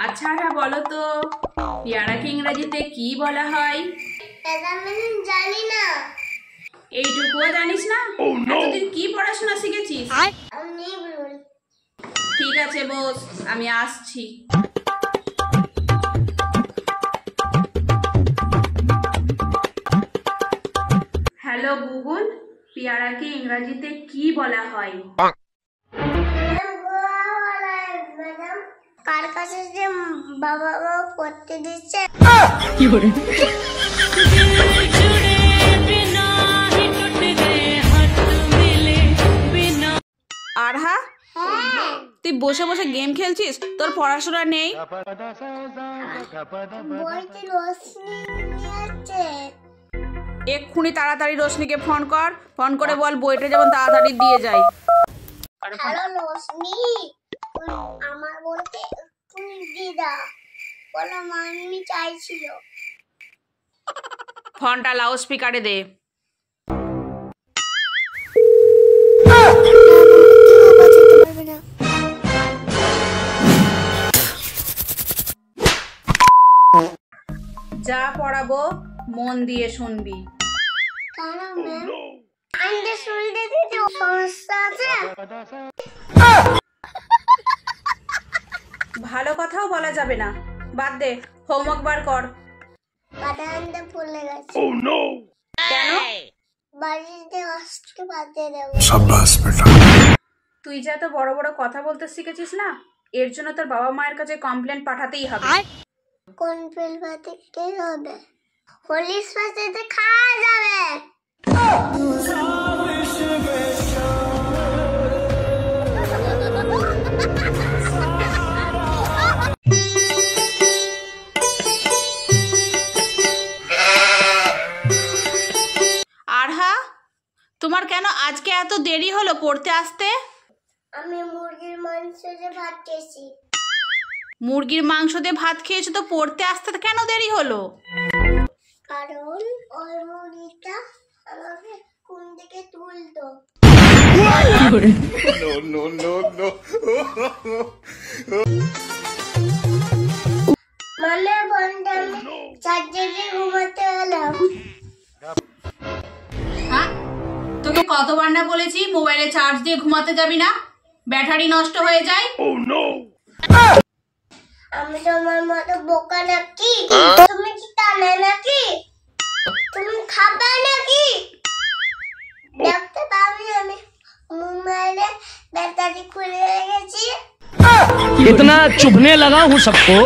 আচ্ছা বলো তো পেয়ারাকে ইংরেজিতে কি বলা হয়? জানি না। এইটুকুও জানিস না? এতদিন কি পড়াশোনা শিখেছিস? ঠিক আছে বস, আমি আসছি। হ্যালো গুগল, পেয়ারাকে ইংরেজিতে কি বলা হয়? কার কাছে যে বাবা পড়তে দিচ্ছে। আরহা, তুই বসে বসে গেম খেলছিস? তোর পড়াশোনা নেই? এক্ষুনি তাড়াতাড়ি রোশনিকে ফোন কর, ফোন করে বল বইটা যেমন তাড়াতাড়ি দিয়ে যায়। হ্যালো রোশনি, আমার বলতে তুমি দিদা বলো, মাম্মি চাইছিল। ফোনটা লাউড স্পিকারে দে। যা পড়াবো মন দিয়ে শুনবি। ভালো কথাও বলা যাবে না, বাদ দে, হোমওয়ার্ক বার কর। কেন? তুই যা তো বড় বড় কথা বলতে শিখেছিস না, এর জন্য তোর বাবা মায়ের কাছে কমপ্লেন পাঠাতেই হবে। কোন ফেল পাতে কে হবে? হলিস পাতে খাওয়া যাবে। আরহা, তোমার কেন আজকে এত দেরি হলো পড়তে আসতে? আমি মুরগির মাংস দিয়ে ভাত খেয়েছি। মুরগির মাংস দিয়ে ভাত খেয়েছো তো পড়তে আসতে কেন দেরি হলো? কারণ ওই মুরগিটা আমাকে ঘুম থেকে তুলতো। মানে ফোনটা আমি চার্জে দিয়ে ঘুমাতে গেলাম। হ্যাঁ, তোকে কতবার না বলেছি মোবাইলে চার্জ দিয়ে ঘুমাতে যাবি না, ব্যাটারি নষ্ট হয়ে যায়। আমি তোমার মতো বোকা নাকি? তুমি কি টানা নাকি? তুমি খাবা নাকি? দেখতে পাবি আমি মোবাইলে ব্যাটারি খুলে রেখেছি। इतना चुभने लगा हूँ सबको।